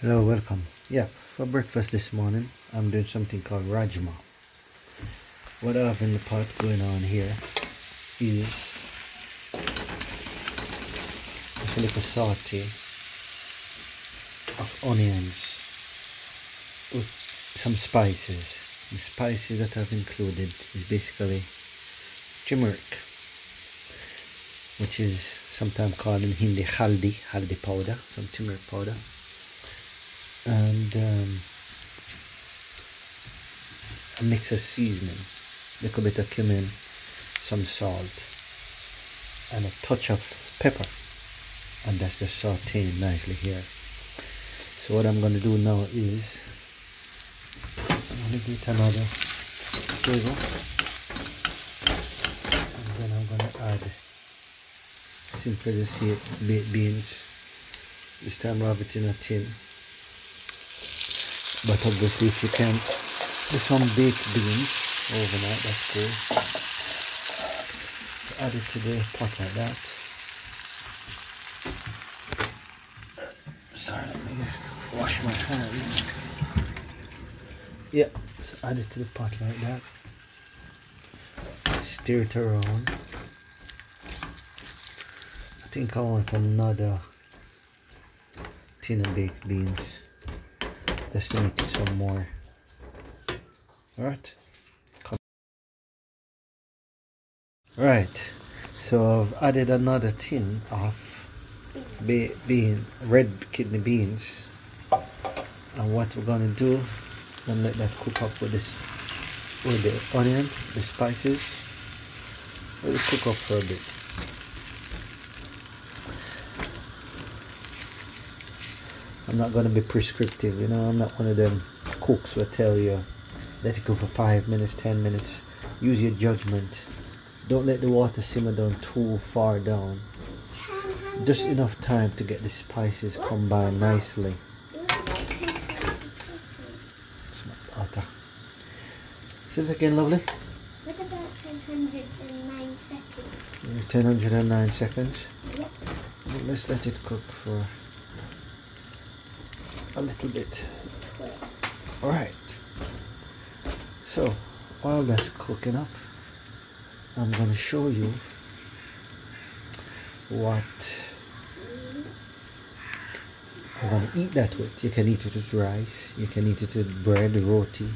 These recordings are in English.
Hello, welcome. Yeah, for breakfast this morning, I'm doing something called Rajma. What I have in the pot going on here is just a little saute of onions with some spices. The spices that I've included is basically turmeric, which is sometimes called in Hindi haldi powder, some turmeric powder, and a mix of seasoning, a little bit of cumin, some salt, and a touch of pepper, and that's just sauteing nicely here. So what I'm going to do now is I'm going to get another sugar, and then I'm going to add simply just here baked beans. This time I have it in a tin, but obviously if you can do some baked beans overnight, that's cool. So add it to the pot like that. Sorry, let me just wash my hands. Yeah, so add it to the pot like that. Stir it around. I think I want another tin of baked beans, just to make it some more. Alright. Right, so I've added another tin of red kidney beans, and what we're gonna do, gonna let that cook up with this, with the onion, the spices. Let it cook up for a bit. I'm not gonna be prescriptive, you know. I'm not one of them cooks who tell you let it go for 5 minutes, 10 minutes. Use your judgment. Don't let the water simmer down too far down. Just enough time to get the spices combined nicely. See it again, lovely? What about 1009 seconds? 1009 seconds? Yep. Let's let it cook for a little bit. Alright. So, while that's cooking up, I'm going to show you what I'm going to eat that with. You can eat it with rice, you can eat it with bread, roti,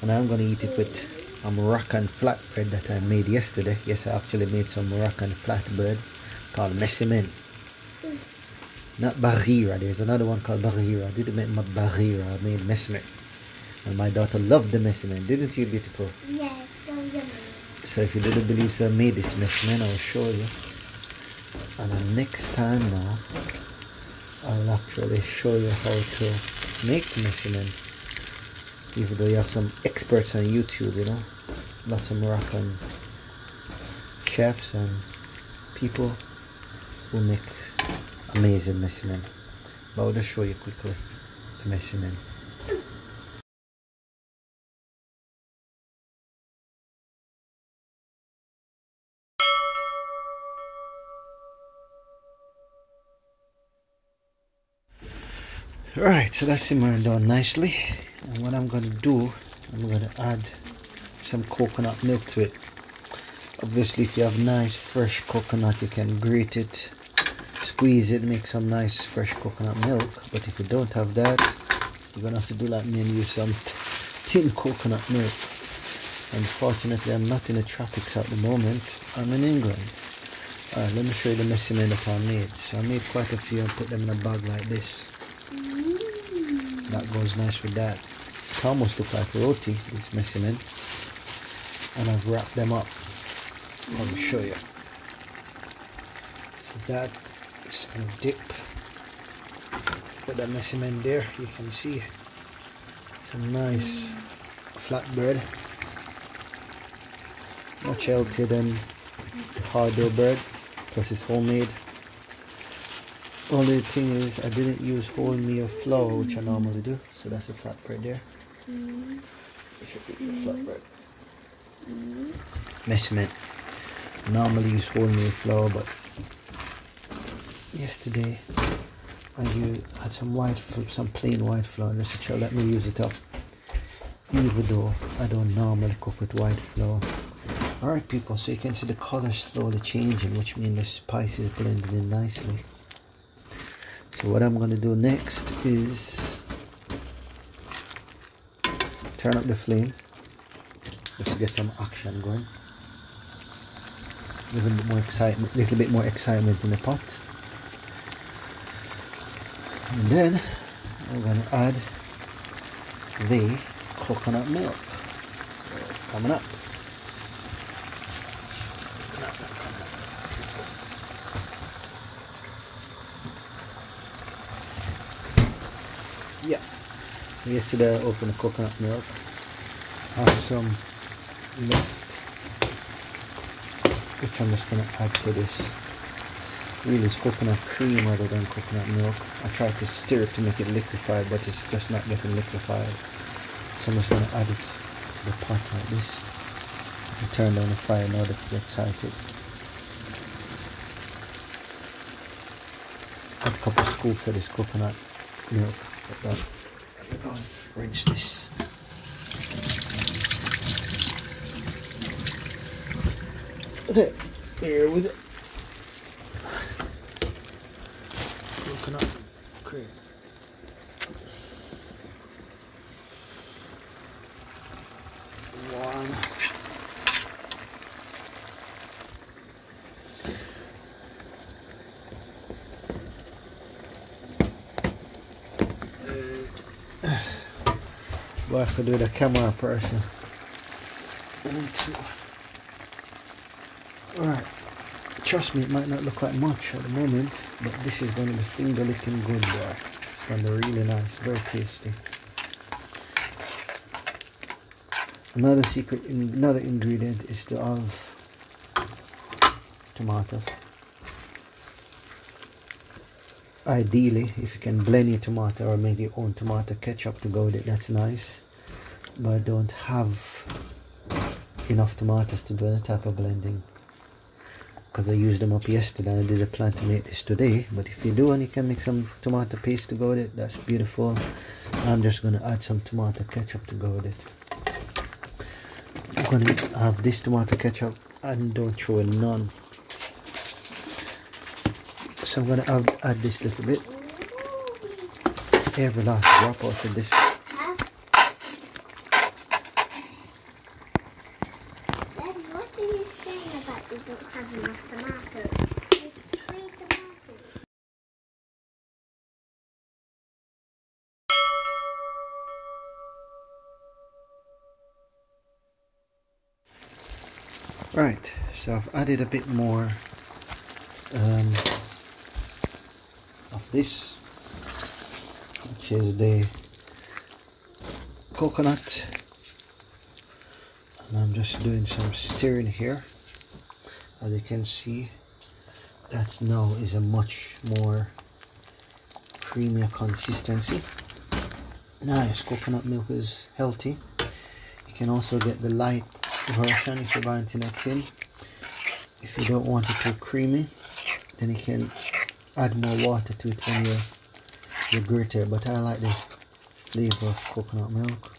and I'm going to eat it with a Moroccan flatbread that I made yesterday. Yes, I actually made some Moroccan flatbread called messimen. Not bahira, there's another one called bahira. I didn't make my bahira, I made messimen. And my daughter loved the messimen, didn't you, beautiful? Yeah, so yummy. So if you didn't believe so I made this messimen, I'll show you. And the next time now, I'll actually show you how to make the messimen. Even though you have some experts on YouTube, you know, lots of Moroccan chefs and people who make amazing messimen. But I'll just show you quickly the messimen. Right, so that's simmering down nicely, and what I'm going to do, I'm going to add some coconut milk to it. Obviously if you have nice fresh coconut, you can grate it, squeeze it, make some nice fresh coconut milk. But if you don't have that, you're going to have to do like me and use some tin coconut milk. Unfortunately, I'm not in the tropics at the moment, I'm in England. Alright, let me show you the messimen that I made. So I made quite a few and put them in a bag like this. That goes nice with that. It almost looks like roti, this messimen. And I've wrapped them up. Let me show you. So that is going to dip. Put that messimen there. You can see it's a nice flatbread. Much healthier than hard dough bread. Plus it's homemade. Only thing is, I didn't use wholemeal flour, which I normally do. So that's a flatbread there. Flatbread. Messimen. Normally use wholemeal flour, but yesterday I add some some plain white flour just to try let me use it up, even though I don't normally cook with white flour. Alright people, so you can see the color slowly changing, which means the spice is blending in nicely. So what I'm going to do next is turn up the flame just to get some action going. A little bit more excitement in the pot. And then I'm going to add the coconut milk. So coming up. Yeah. So yesterday I opened the coconut milk. I have some left, which I'm just going to add to this. Really it's coconut cream rather than coconut milk. I tried to stir it to make it liquefied, but it's just not getting liquefied. So I'm just going to add it to the pot like this. And turn down the fire now that it's excited. Add a couple scoops of this coconut milk. Like that. We're going to rinse this. Okay, here with it. Coconut cream. One. Well, I could do the camera person. And two. Alright. Trust me, it might not look like much at the moment, but this is going to be finger licking good, boy. It's going to be really nice, very tasty. Another ingredient is to have tomatoes. Ideally, if you can blend your tomato or make your own tomato ketchup to go with it, that's nice. But I don't have enough tomatoes to do any type of blending, because I used them up yesterday and I didn't plan to make this today. But if you do and you can make some tomato paste to go with it, that's beautiful. I'm just going to add some tomato ketchup to go with it. I'm going to have this tomato ketchup and don't throw in none. So I'm going to add this little bit. Every last drop out of this. Daddy, what are you saying about you don't have enough tomatoes? There's 3 tomatoes. Right, so I've added a bit more of this, which is the coconut, and I'm just doing some stirring here. As you can see, that now is a much more creamier consistency. Nice. Coconut milk is healthy. You can also get the light version if you're buying it in a tin. If you don't want it too creamy, then you can add more water to it when you grate it, but I like the flavor of coconut milk.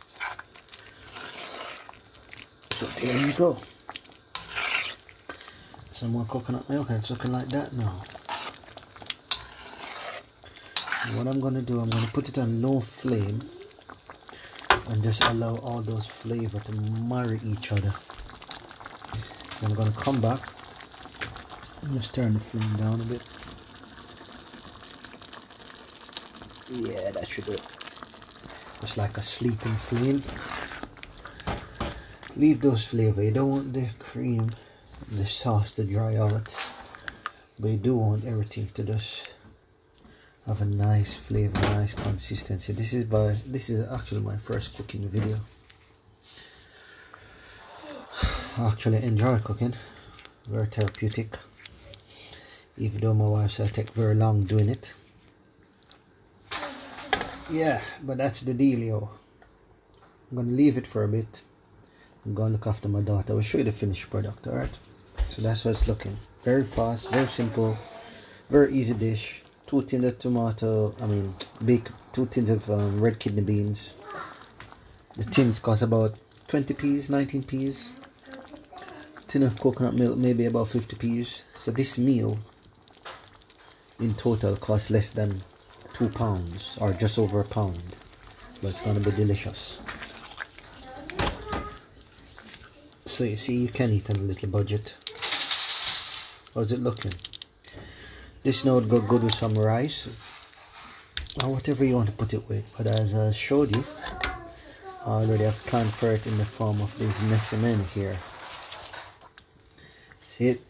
So there you go. Some more coconut milk, and it's looking like that now. And what I'm going to do, I'm going to put it on low flame and just allow all those flavors to marry each other. I'm going to come back and just turn the flame down a bit. Yeah, that should do it. Just like a sleeping flame. Leave those flavors. You don't want the cream, the sauce to dry out, but you do want everything to just have a nice flavor, nice consistency. This is actually my first cooking video. I actually enjoy cooking. Very therapeutic. Even though my wife said I take very long doing it. Yeah, but that's the deal, yo. I'm gonna leave it for a bit. I'm gonna look after my daughter. I will show you the finished product, alright? So that's how it's looking. Very fast, very simple, very easy dish. 2 tins of tomato, bake 2 tins of red kidney beans. The tins cost about 20 P's, 19 P's. Tin of coconut milk, maybe about 50 P's. So this meal in total costs less than £2 or just over £1, but it's gonna be delicious. So you see, you can eat on a little budget. How's it looking? This now would go good with some rice or whatever you want to put it with, but as I showed you, I already have planned for it in the form of these messy men here. See it?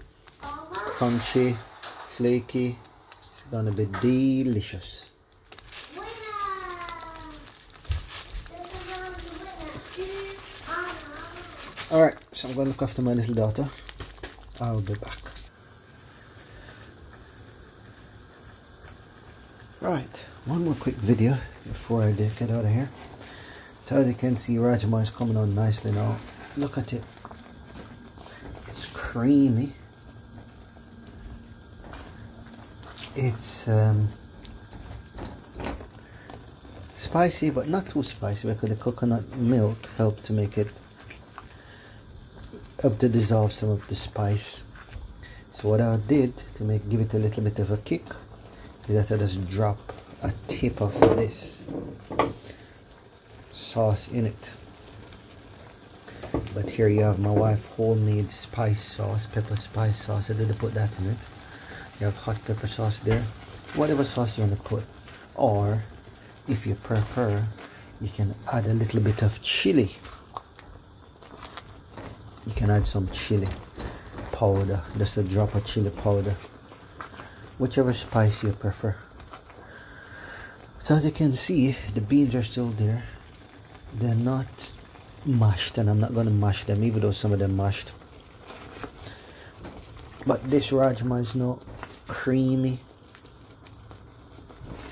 Crunchy, flaky. It's gonna be delicious. Alright, so I'm gonna look after my little daughter. I'll be back. Right, one more quick video before I get out of here. So as you can see, Rajma is coming on nicely now. Look at it. It's creamy. It's spicy, but not too spicy because the coconut milk helped to make it, help to dissolve some of the spice. So what I did to give it a little bit of a kick is that I just drop a tip of this sauce in it. But here you have my wife's homemade spice sauce, pepper spice sauce. I didn't put that in it. You have hot pepper sauce there, whatever sauce you want to put, or if you prefer, you can add a little bit of chili. You can add some chili powder, just a drop of chili powder, whichever spice you prefer. So as you can see, the beans are still there. They're not mashed, and I'm not going to mash them, even though some of them mashed. But this Rajma is now creamy.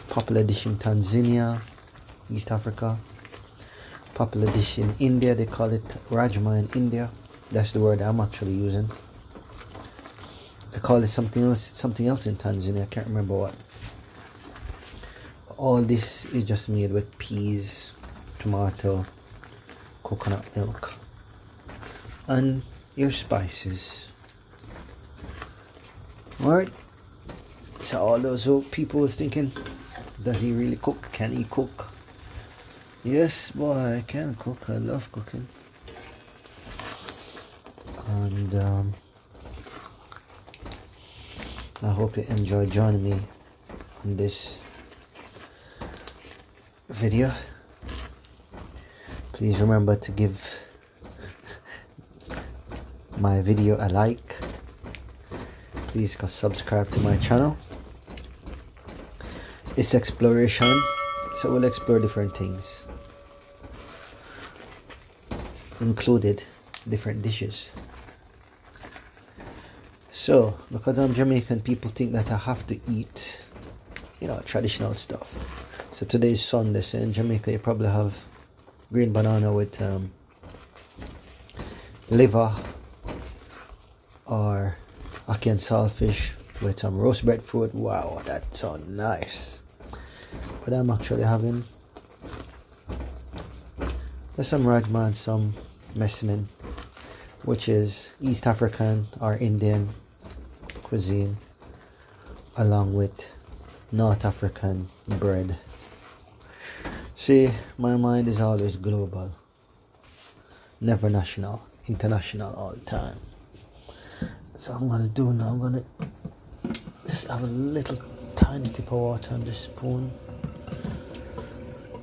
Popular dish in Tanzania, East Africa. Popular dish in India, they call it Rajma in India. That's the word I'm actually using. They call it something else in Tanzania, I can't remember what. All this is just made with peas, tomato, coconut milk, and your spices. Alright, so all those people was thinking, does he really cook? Can he cook? Yes, boy, I can cook. I love cooking. And I hope you enjoy joining me in this video. Please remember to give my video a like. Please go subscribe to my channel. It's exploration, so we'll explore different things, included different dishes. So because I'm Jamaican, people think that I have to eat, traditional stuff. So today is Sunday, so in Jamaica you probably have green banana with liver, or ackee and saltfish with some roast breadfruit. Wow, that sounds nice. But I'm actually having some Rajma and some messimen, which is East African or Indian cuisine, along with North African bread. See, my mind is always global, never national, international all the time. So what I'm going to do now, I'm going to just have a little tiny tip of water on this spoon.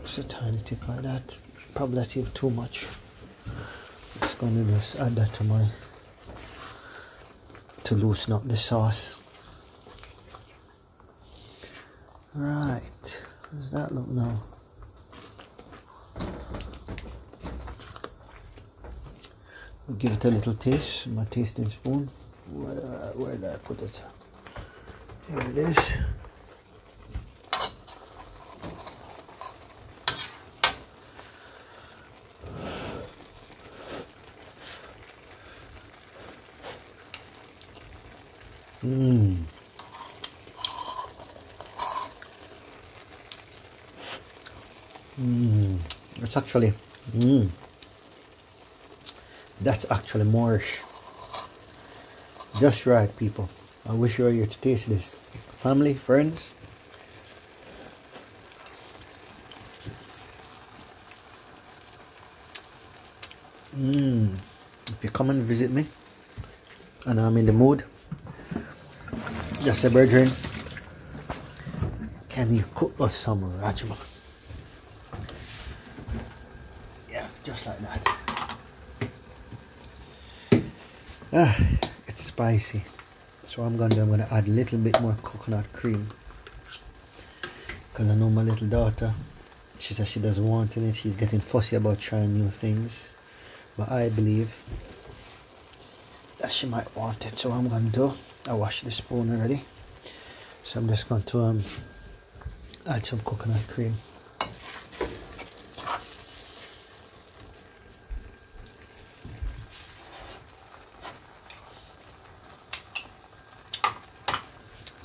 Just a tiny tip like that. Probably not even too much. Just going to just add that to loosen up the sauce. Right, how does that look now? We'll give it a little taste. My tasting spoon. Where did I put it? Here it is. That's actually Moorish. Just right, people. I wish you were here to taste this. Family, friends. If you come and visit me and I'm in the mood, just say, brethren, can you cook us some Rajma? Yeah, just like that. It's spicy. So I'm going to add a little bit more coconut cream. Because I know my little daughter, she says she doesn't want it. She's getting fussy about trying new things. But I believe that she might want it. So what I'm going to do, I washed the spoon already. So I'm just going to add some coconut cream.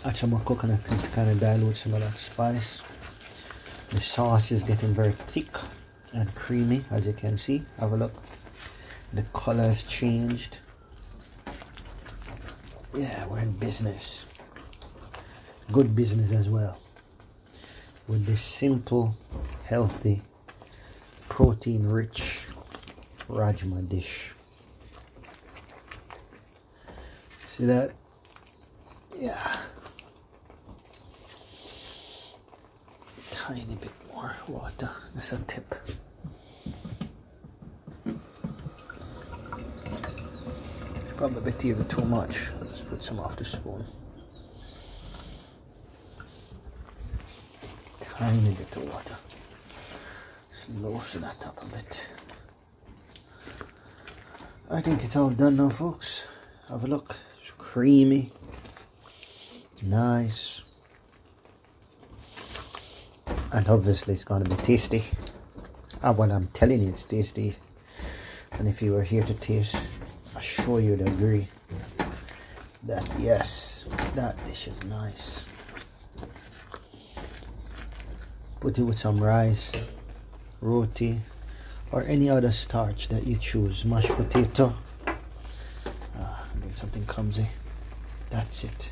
Add some more coconut cream to kind of dilute some of that spice. The sauce is getting very thick and creamy, as you can see. Have a look. The color has changed. Yeah, we're in business. Good business as well. With this simple, healthy, protein-rich Rajma dish. See that? Yeah. Tiny bit more water. That's a tip. It's probably a bit even too much. Let's put some off the spoon. Tiny bit of water. Just loosen that up a bit. I think it's all done now, folks. Have a look. It's creamy. Nice. And obviously it's going to be tasty. Well, I'm telling you it's tasty. And if you were here to taste, I'm sure you'd agree that yes, that dish is nice. Put it with some rice, roti, or any other starch that you choose. Mashed potato. Need something clumsy. That's it.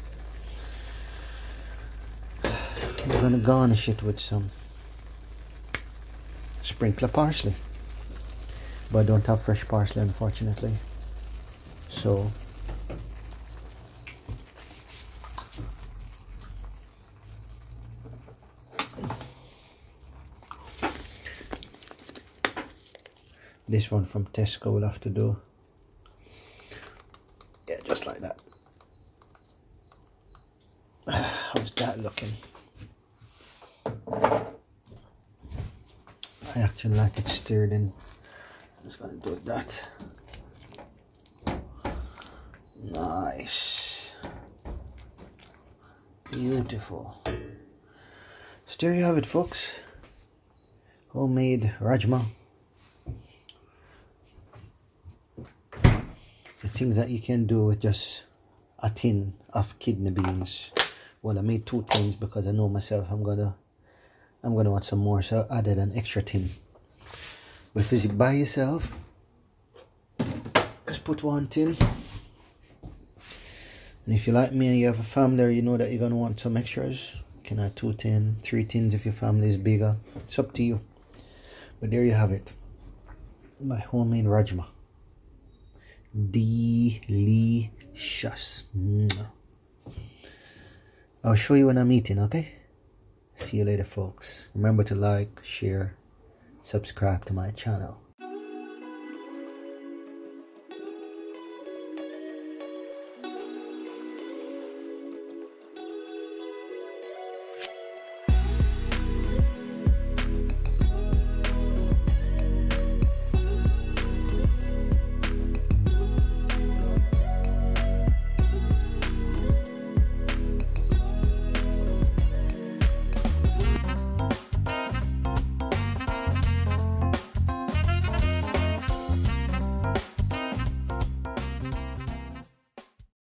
We're going to garnish it with some sprinkler parsley, but I don't have fresh parsley, unfortunately. So this one from Tesco will have to do. Yeah, just like that. How's that looking? I actually like it stirred in. I'm just going to do that. Nice. Beautiful. So there you have it, folks. Homemade Rajma. The things that you can do with just a tin of kidney beans. Well, I made 2 tins because I know myself I'm gonna want some more, so I added an extra tin. But if you by yourself, just put 1 tin. And if you like me and you have a family, or you know that you're gonna want some extras, you can add 2 tins, 3 tins if your family is bigger. It's up to you. But there you have it. My homemade Rajma. Delicious. I'll show you when I'm eating, okay? See you later, folks. Remember to like, share, subscribe to my channel.